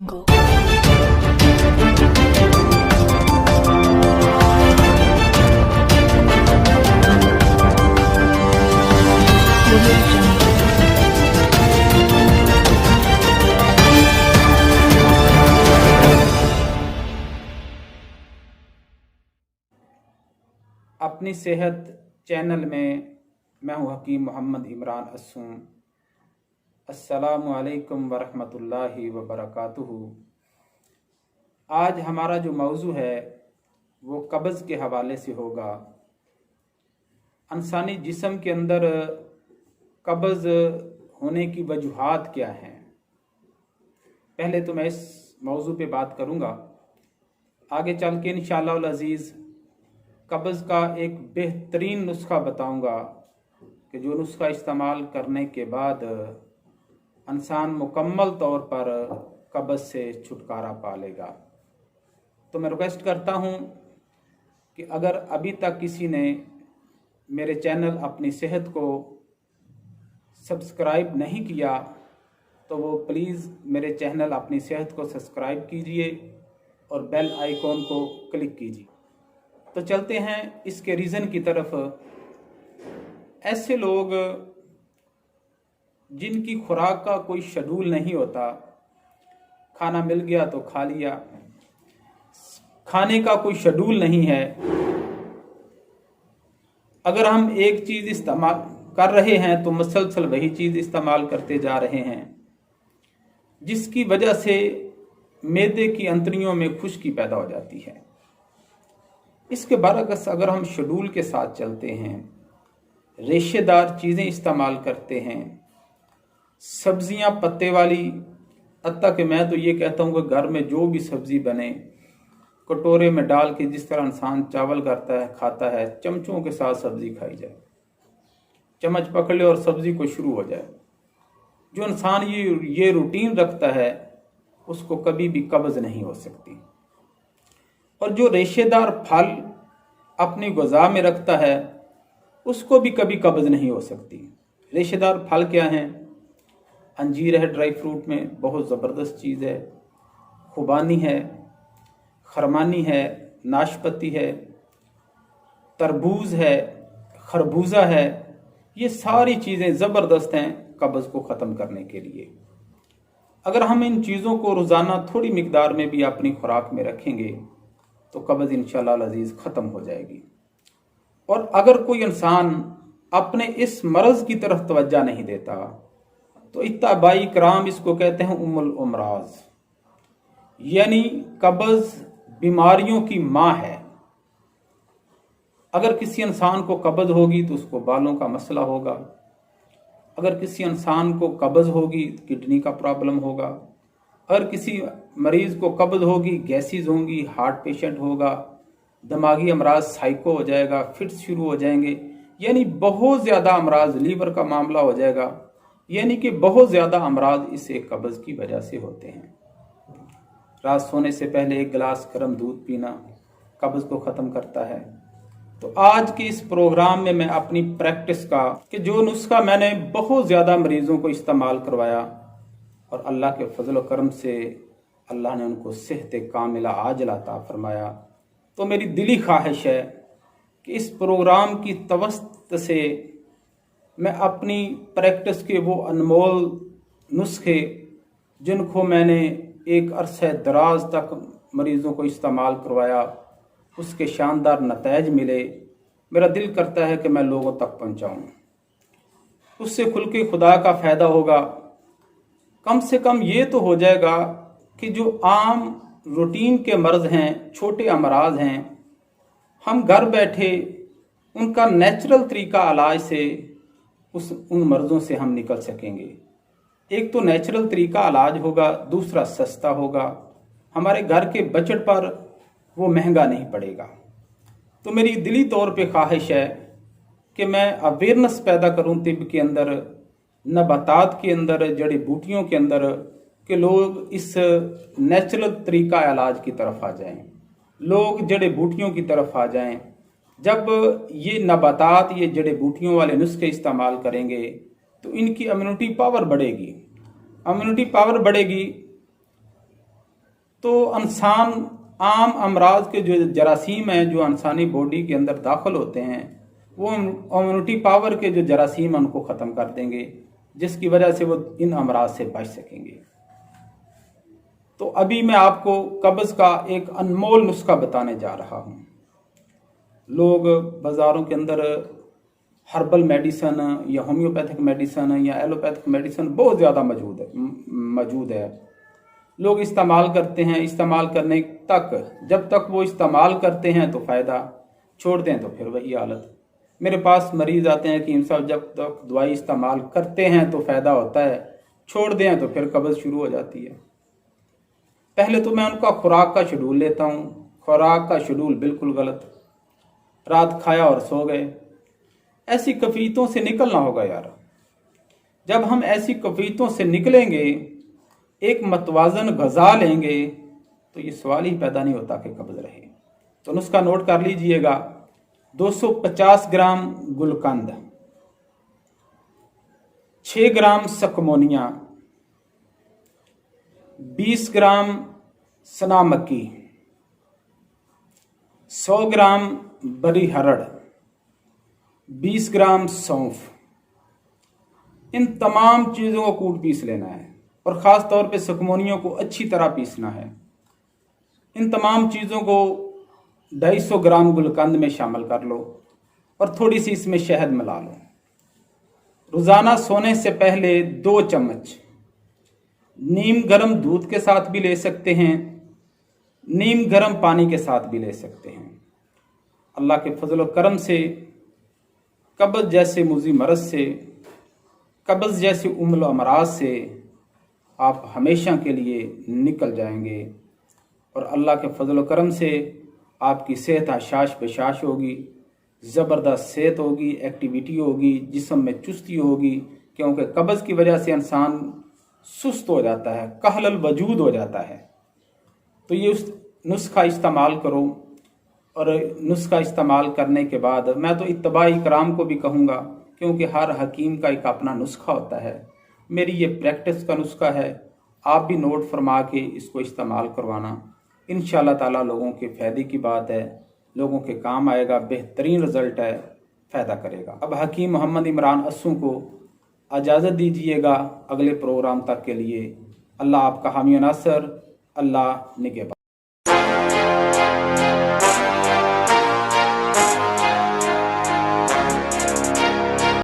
Go. अपनी सेहत channel में मैं हूँ हकीम मोहम्मद इमरान अस्सूम। अस्सलामु अलैकुम वरहमतुल्लाहि वबरकातुहू। आज हमारा जो मौजू है वो कब्ज़ के हवाले से होगा। इंसानी जिस्म के अंदर कब्ज़ होने की वजूहात क्या हैं। पहले तो मैं इस मौजू पे बात करूँगा, आगे चल के इंशाअल्लाह अज़ीज़ कब्ज़ का एक बेहतरीन नुस्खा बताऊंगा कि जो नुस्खा इस्तेमाल करने के बाद इंसान मुकम्मल तौर पर कब्ज़ से छुटकारा पा लेगा। तो मैं रिक्वेस्ट करता हूं कि अगर अभी तक किसी ने मेरे चैनल अपनी सेहत को सब्सक्राइब नहीं किया तो वो प्लीज़ मेरे चैनल अपनी सेहत को सब्सक्राइब कीजिए और बेल आइकॉन को क्लिक कीजिए। तो चलते हैं इसके रीज़न की तरफ। ऐसे लोग जिनकी खुराक का कोई शेड्यूल नहीं होता, खाना मिल गया तो खा लिया, खाने का कोई शेड्यूल नहीं है। अगर हम एक चीज़ इस्तेमाल कर रहे हैं तो मुसलसल वही चीज़ इस्तेमाल करते जा रहे हैं, जिसकी वजह से मैदे की अंतड़ियों में खुश्की पैदा हो जाती है। इसके बरअक्स अगर हम शेड्यूल के साथ चलते हैं, रेशेदार चीज़ें इस्तेमाल करते हैं, सब्जियां पत्ते वाली, हत्ता कि मैं तो ये कहता हूँ कि घर में जो भी सब्जी बने कटोरे में डाल के जिस तरह इंसान चावल करता है खाता है, चमचों के साथ सब्जी खाई जाए, चम्मच पकड़ ले और सब्जी को शुरू हो जाए। जो इंसान ये रूटीन रखता है उसको कभी भी कब्ज़ नहीं हो सकती। और जो रेशेदार फल अपनी ग़िज़ा में रखता है उसको भी कभी कब्ज़ नहीं हो सकती। रेशेदार फल क्या हैं? अंजीर है, ड्राई फ्रूट में बहुत ज़बरदस्त चीज़ है, खुबानी है, खरमानी है, नाशपाती है, तरबूज है, खरबूजा है। ये सारी चीज़ें ज़बरदस्त हैं कब्ज़ को ख़त्म करने के लिए। अगर हम इन चीज़ों को रोज़ाना थोड़ी मिकदार में भी अपनी खुराक में रखेंगे तो कब्ज़ इंशाअल्लाह अज़ीज़ ख़त्म हो जाएगी। और अगर कोई इंसान अपने इस मर्ज़ की तरफ तवज्जो नहीं देता तो इत्तबाई कराम इसको कहते हैं उम्मुल उमराज, यानी कब्ज़ बीमारियों की माँ है। अगर किसी इंसान को कब्ज़ होगी तो उसको बालों का मसला होगा, अगर किसी इंसान को कब्ज़ होगी तो किडनी का प्रॉब्लम होगा, अगर किसी मरीज़ को कब्ज़ होगी गैसेस होंगी, हार्ट पेशेंट होगा, दिमागी अमराज साइको हो जाएगा, फिट्स शुरू हो जाएंगे, यानी बहुत ज़्यादा अमराज, लीवर का मामला हो जाएगा, यानी कि बहुत ज़्यादा अमराज इसे कब्ज़ की वजह से होते हैं। रात सोने से पहले एक गिलास गर्म दूध पीना कब्ज़ को ख़त्म करता है। तो आज के इस प्रोग्राम में मैं अपनी प्रैक्टिस का कि जो नुस्खा मैंने बहुत ज़्यादा मरीज़ों को इस्तेमाल करवाया और अल्लाह के फजल व करम से अल्लाह ने उनको सेहत कामिला आजिल अता फरमाया, तो मेरी दिली ख्वाहिश है कि इस प्रोग्राम की तवस्त से मैं अपनी प्रैक्टिस के वो अनमोल नुस्खे जिनको मैंने एक अरसे दराज तक मरीज़ों को इस्तेमाल करवाया उसके शानदार नतीजे मिले, मेरा दिल करता है कि मैं लोगों तक पहुंचाऊं। उससे खुल के खुदा का फ़ायदा होगा। कम से कम ये तो हो जाएगा कि जो आम रूटीन के मर्ज़ हैं, छोटे अमराज हैं, हम घर बैठे उनका नेचुरल तरीका इलाज से उन मर्ज़ों से हम निकल सकेंगे। एक तो नेचुरल तरीका इलाज होगा, दूसरा सस्ता होगा, हमारे घर के बजट पर वो महंगा नहीं पड़ेगा। तो मेरी दिली तौर पे ख्वाहिश है कि मैं अवेयरनेस पैदा करूं तिब के अंदर, नबातात के अंदर, जड़ी बूटियों के अंदर, कि लोग इस नेचुरल तरीका इलाज की तरफ आ जाएं, लोग जड़ी बूटियों की तरफ आ जाएं। जब ये नबातात, ये जड़ी बूटियों वाले नुस्खे इस्तेमाल करेंगे तो इनकी इम्यूनिटी पावर बढ़ेगी। इम्यूनिटी पावर बढ़ेगी तो इंसान आम अमराज के जो जरासीम हैं जो इंसानी बॉडी के अंदर दाखिल होते हैं वो इम्यूनिटी पावर के जो जरासीम हैं उनको ख़त्म कर देंगे, जिसकी वजह से वो इन अमराज से बच सकेंगे। तो अभी मैं आपको कब्ज़ का एक अनमोल नुस्खा बताने जा रहा हूँ। लोग बाज़ारों के अंदर हर्बल मेडिसन या होम्योपैथिक मेडिसन या एलोपैथिक मेडिसन बहुत ज़्यादा मौजूद है। लोग इस्तेमाल करते हैं, इस्तेमाल करने तक जब तक वो इस्तेमाल करते हैं तो फ़ायदा, छोड़ दें तो फिर वही हालत। मेरे पास मरीज़ आते हैं कि साहब जब तक दवाई इस्तेमाल करते हैं तो फ़ायदा होता है, छोड़ दें तो फिर कब्ज़ शुरू हो जाती है। पहले तो मैं उनका खुराक का शेड्यूल लेता हूँ। खुराक का शेड्यूल बिल्कुल गलत, रात खाया और सो गए। ऐसी कफीतों से निकलना होगा यार। जब हम ऐसी कफीतों से निकलेंगे, एक मतवाजन ग़िज़ा लेंगे, तो ये सवाल ही पैदा नहीं होता कि कब्ज़ रहे। तो नुस्खा नोट कर लीजिएगा। 250 ग्राम गुलकंद, 6 ग्राम सकमोनिया, 20 ग्राम सना मक्की, 100 ग्राम बरी हरड़, 20 ग्राम सौंफ। इन तमाम चीज़ों को कूट पीस लेना है और ख़ास तौर पे सकमोनियों को अच्छी तरह पीसना है। इन तमाम चीज़ों को 250 ग्राम गुलकंद में शामिल कर लो और थोड़ी सी इसमें शहद मिला लो। रोज़ाना सोने से पहले 2 चम्मच नीम गर्म दूध के साथ भी ले सकते हैं, नीम गर्म पानी के साथ भी ले सकते हैं। अल्लाह के फजल व करम से कब्ज़ जैसे मुज़ी मरज़ से, कब्ज़ जैसे उम्र अमराज से आप हमेशा के लिए निकल जाएंगे और अल्लाह के फजल व करम से आपकी सेहत आशाश बशाश होगी, ज़बरदस्त सेहत होगी, एक्टिविटी होगी, जिस्म में चुस्ती होगी। क्योंकि कब्ज़ की वजह से इंसान सुस्त हो जाता है, कहलल वजूद हो जाता है। तो ये उस नुस्खा इस्तेमाल करो और नुस्खा इस्तेमाल करने के बाद मैं तो इत्तबा इकराम को भी कहूँगा, क्योंकि हर हकीम का एक अपना नुस्खा होता है। मेरी ये प्रैक्टिस का नुस्खा है, आप भी नोट फरमा के इसको इस्तेमाल करवाना। इंशाअल्लाह ताला लोगों के फ़ायदे की बात है, लोगों के काम आएगा, बेहतरीन रिज़ल्ट है, फ़ायदा करेगा। अब हकीम मोहम्मद इमरान अस्सू को इजाज़त दीजिएगा अगले प्रोग्राम तक के लिए। अल्लाह आपका हामी नासर, अल्लाह निगहबान।